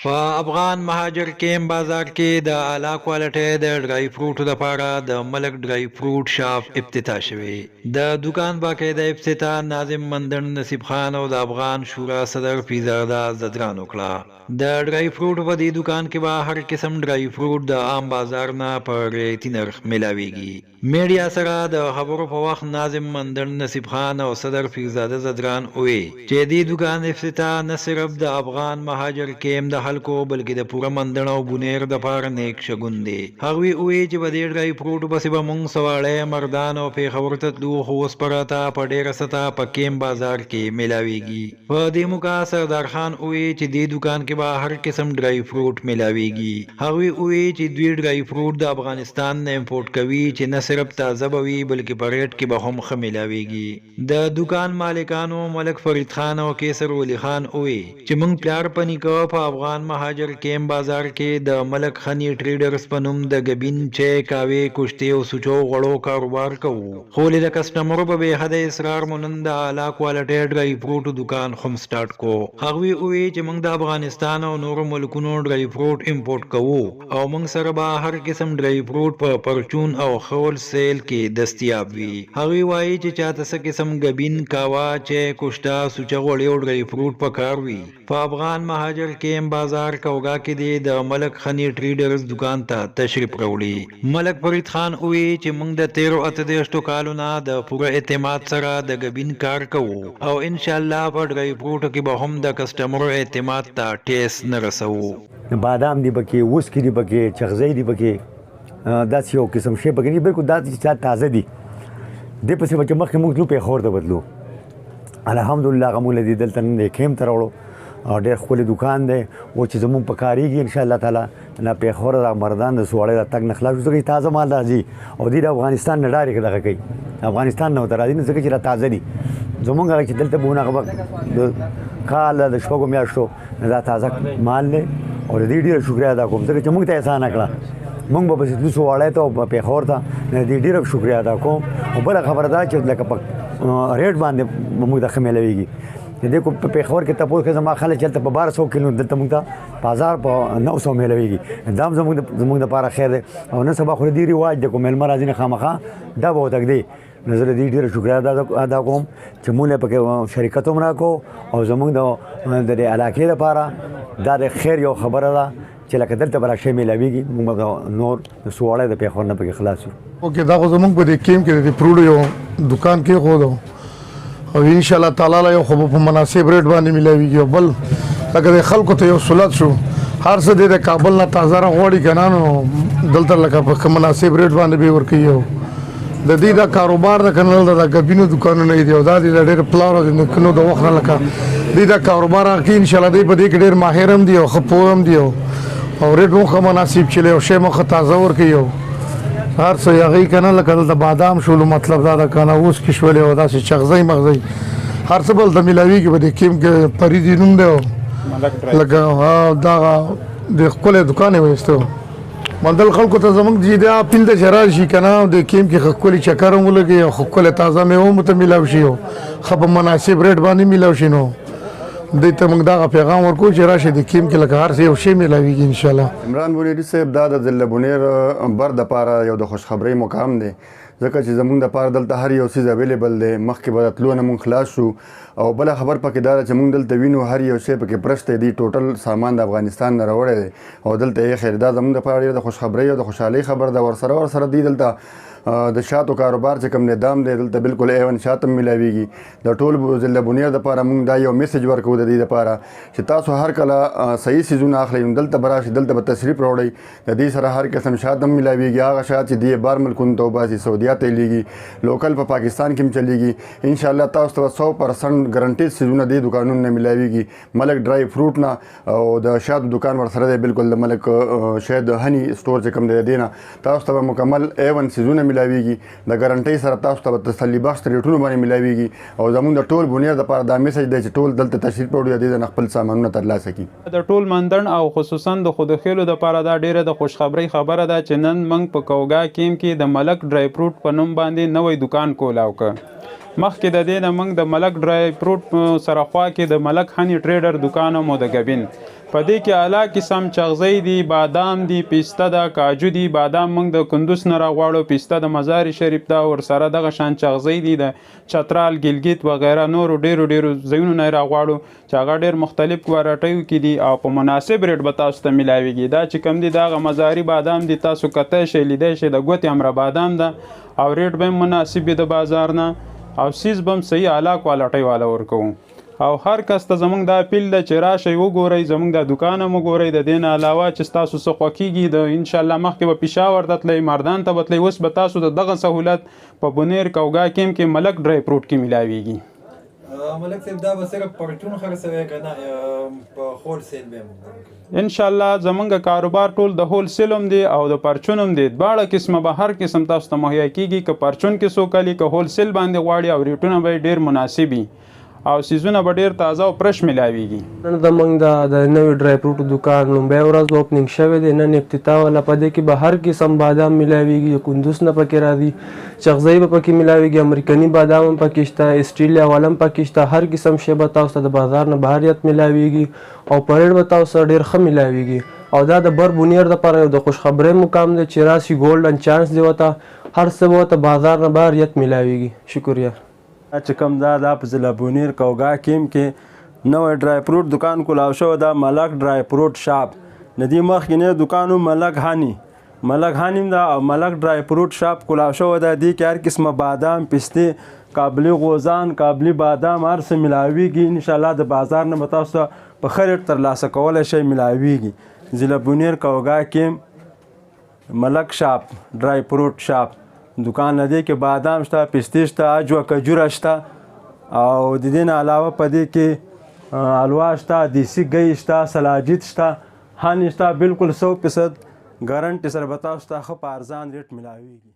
په افغان مهاجر کیم بازار کې د اعلی کوالټي د ډرای فروټو لپاره د ملک ډرای فروټ شاپ افتتاح شوی. د دکان باقاعده افتتاح ناظم مندن نصیب خان او د افغان شورا صدر فیضزاده زدران وکړه. د ډرای فروټ په دې دکان کې به هر قسم ډرای فروټ د عام بازار نه په ریټ نرخ ملاويږي. میډیا سره د خبرو په وخت ناظم مندن نصیب خان او صدر فیضزاده زدران وی چې دې دکان افتتاح نه صرف د افغان مهاجر کیم د خلکو بلکې د پوره مندن او بونیر د پاره نیک شګون دی. هغوی وی چې په دې ډرای فروټ بسې به مونږ سواړی مردان او پیښور ته تلو خو اوس پراته په ډیره سطح په کیم بازار کې ملاویږي. په دې موقع سردار خان وی چې دې دکان کې به هر قسم ډرای فروټ ملاویږي. هغوی وی چې دوی ډرای فروټ د افغانستان نه امپورټ کوي چې نه صرف تازه به وي بلکې په ریټ کې به هم ښه ملاویږي. د دکان مالکانو ملک فرید خان او کیسر ولی خان وی چې مونږ پلار پنیکو په افغان مهاجر کیم بازار کې د ملک خنی ټریډرز په نوم د ګبین چای کاوي کشتي او سوچو غړو کاروبار کوو، خو د کسټمرو په بې حد اصرار مونږ د اعلی کوالټي ډرای فروټ دکان هم سٹارټ کو. هغوی وی چې مونږ د افغانستان او نورو ملکونو ډرای فروټ امپورټ کوو او مونږ سره به هر قسم ډرای فروټ په پرچون او خول سیل کې دستیاب وي. هغوی وایي چې چاته څه قسم ګبین کاوا چای کشتا سوچو غړي او ډرای فروټ پکار وي په افغان مهاجر کیم بازار کوګه کې دی د ملک خنی ټریډرز دکان ته تشریف راوړي. ملک فرید خان وی چې موږ د 13 کالو نه د پوره اعتماد سره د ګبین کار کوو او ان شاء الله په ډرای فروټ کې به هم د کسټمرو اعتماد ته ټیس نه رسو. بادام دی پکې، وسکي دی پکې، چغزی دی پکې، داسې یو قسم شی پکې دی بالکل داسې تازه دي. دې پسې به چې مخکې موږ تلو پیښور ته بتلو. الحمدلله هغه موږ له دې دلته نن کیم ته راوړو او ډېر ښکلی دکان دی و چې زمونږ په کارېږي انشاءالله تعالی نه پیښور د مردان د سوړی د تګ نه خلاص شو ځکه تازه مال راځي او دوی د افغانستان نه ډایرکټ دغه کوي، افغانستان نه ورته راځي نه ځکه چې دا تازه دي. زمونږ هغه چې دلته به هغه د کال د شپږو میاشتو دا تازه مال دی او د دې ډېره شکریه ادا کوم ځکه چې موږ ته احسان کړه. موږ به پسې تلو سوړی ته او پیښور ته د دې ډېره شکریه ادا کوم. او بله خبره دا چې لکه په ریټ باندې موږ ته ښه میلاویږي. د دې کو په پیښور کې تاسو کې زما خلک چلته په 1200 کیلو دلته موږ ته بازار په 900 میلاویږي. دا زموږ د لپاره خیر دی او نن سبا خو دې رواج د کوم مېلمه راځي نه خامخا دا به وتک دی. نظر دې ډېره شکریه ادا کوم چې موږ پکې شریکت هم راکړو او زموږ د علاقې لپاره دا د خیر یو خبره ده چې لکه دلته به راشي میلاویږي. موږ نور د سوړی د پیښور نه پکې خلاص یو. اوکې دا خو زموږ په دې کیم کې د فروټو یو دکان کې ښودو او ان شاء الله تعالی یو خو په مناسب ریټ باندې ملاویږي. او بل لکه د خلکو ته یو سہولت شو، هر څه د کابل نه تازه راغوړي کنه نو دلته لکه په مناسب ریټ باندې به ورکوي. د دې دا کاروبار د کنل د ګبینو دکانونه دی او دا د ډېر پلار د کنو د وخت نه لکه دې دا کاروبار کې ان شاء الله دې په دې کې ډېر ماهر هم دی او خپور هم دی او ریټ مو مناسب چلی او شی مو تازه ورکوي. هر څه هغې که نه لکه دلته بادام شولو مطلب دا ده که نه اوس کې شولې او داسې چغزی مغزی هر څه به دلته میلاویږي. په دې کیم کې پریدي نوم دی لکه دغه د ښکلی دکان یې وایستو مندل خلکو ته زموږ چې دا اپیل ده چې راشي که نه د کیم کې ښه ښکلي چکر هم ولګي او ښه ښکلی تازه میوه هم ورته میلاو شي او ښه په مناسب ریټ باندې میلاو شي. نو دوی ته موږ دغه پیغام ورکوو چې راشي د کیم کې لکه هر څه یو شی میلاویږي انشاءالله. عمران بونیري صاحب دا د ضلع بونیر بر دپاره یو د خوشخبرۍ مقام دی ځکه چې زموږ دپاره دلته هر یو څیز اویلیبل دی. مخکې به د تلو نه مونږ خلاص شو او بله خبر پکې دا ده چې مونږ دلته وینو هر یو شی پکې پرشته دی. ټوټل سامان د افغانستان نه راوړی دی او دلته یې خیر دا زموږ دپاره ډېر د خوشخبرۍ او د خوشحالۍ خبر ده. ورسره دی دلته د شاتو کاروبار چې کوم نظام دی دلته بالکل ایون شات هم میلاویږي. د ټول ضلع بونیر دپاره مونږ دا یو میسج ورکوو د دې دپاره چې تاسو هر کله صحیح څیزونه اخلئ نو دلته به راشئ، دلته به تشریف راوړئ. د دې سره هر قسم شات هم میلاویږي. هغه شات چې دی بار ملکونو ته وباسي سعودیه ته لیږي، لوکل په پاکستان کې هم چلیږي. انشاءالله تاسو ته 100% ګرنټیز څیزونه دې دکانونو نه میلاویږي. ملک ډرای فروټ نه او د شاتو دکان ورسره دی بالکل د ملک شاید هني سټور چې کوم دی دې نه تاسو ته به مکمل ایون څیزونه میلاویږي. د ګارنټۍ سره تاسو ته تسلي بخش ریټونو باندې میلاویږي او زموږ د ټول بونیر دپاره دا میسج دی چې ټول دلته تشریف راوړي او دې نه خپل سامانونه ترلاسه کړي. د ټول مندن او خصوصا د خودخیلو دپاره دا ډیره د خوشخبری خبره ده چې نن موږ په کوګا کیم کې د ملک ډرای فروټ په نوم باندې نوی دکان کولاو که مخکې د دې نه موږ د ملک ډرای فروټ سره خوا کې د ملک هني ټریډر دکان هم د ګبین په دې کې اعلی قسم چغزی دي، بادام دي، پیسته ده، کاجو دي. بادام موږ د کندوز نه راغواړو، پیسته د مزار شریف ده، ورسره دغه شان چغزی دي د چترال، ګلګیت وغیره نورو ډیرو ځایونو نه راغواړو چې هغه ډیر مختلف کوالټیو کې دي او په مناسب ریټ به تاسو ته میلاویږي. دا چې کوم دي دغه مزاري بادام دي، تاسو کته شئ لیدی شئ د ګوتې امره بادام ده او ریټ به هم مناسب وي د بازار نه او سیز به هم صحیح اعلی کوالټۍ والا ورکوو. او هر کس ته زمونږ دا اپیل ده چې راشئ وګورئ، زمونږ دا دوکان هم وګورئ. د دې نه علاوه چې ستاسو څه خوښېږي د انشاءالله مخکې به پېښور ته تلئ، مردان ته به تلئ، اوس به تاسو د دغه سهولت په بونیر کوګا کیم کې ملک ډرای فروټ کې میلاویږي. ملک صاحب دا به صرف پرچون خرڅوي که نه په هول سیل به هم؟ انشاءالله زمونږ کاروبار ټول د هول سیل هم دی او د پرچون هم دی. دواړه قسمه به هر قسم تاسو ته مهیا کېږي، که پرچون کې څوک علي که هول سیل باندې غواړي او ریټونه به یې ډېر مناسب وي او سیزونه به ډېر تازه او فرش میلاویږي. نن زموږ د نوي ډرای فروټ دوکان لومبۍ ورځ اوپننګ شوی دی، نن افتتاح ولا. په دې کې به هر قسم بادام میلاویږي، کندوز نه پکې راځي، چغزی به پکې میلاویږي، امریکني بادام هم پکې شته، اسټرالیا والا هم پکې شته. هر قسم شی به تاسو ته د بازار نه بهریت میلاویږي او په ریټ به تاسو ته ډېر ښه میلاویږي. او دا د بر بونیر دپاره یو د خوشخبرۍ مقام دی چې راشي ګولډن چانس دی ورته، هر څه به ورته بازار نه بهریت میلاویږي. شکریه. چې کوم دا په ضلع بونیر کوګا کیم کې نوی ډرای فروټ دکان کولاو شوی دا ملک ډرای فروټ شاپ. د دې مخکې دکان ملک هاني دا او ملک ډرای فروټ شاپ کولاو شوی دا. دې کې هر قسمه بادام، پستې، کابلي غوزان، کابلي بادام هر څه میلاویږي. انشاءالله د بازار نه به تاسو ته په ښه ریټ ترلاسه کولی شئ، میلاویږي. ضلع بونیر کوګا کیم ملک شاپ ډرای فروټ شاپ دکان نه دی کې بادام شته، پستې شته، اجوه کجوره شته او د دې نه علاوه په دې کې حلوا شته، دیسي ګی شته، سلاجید شته، هاني شته. بالکل 100% ګارنټي سره به تاسو ته ښه په ارزان ریټ میلاویږي.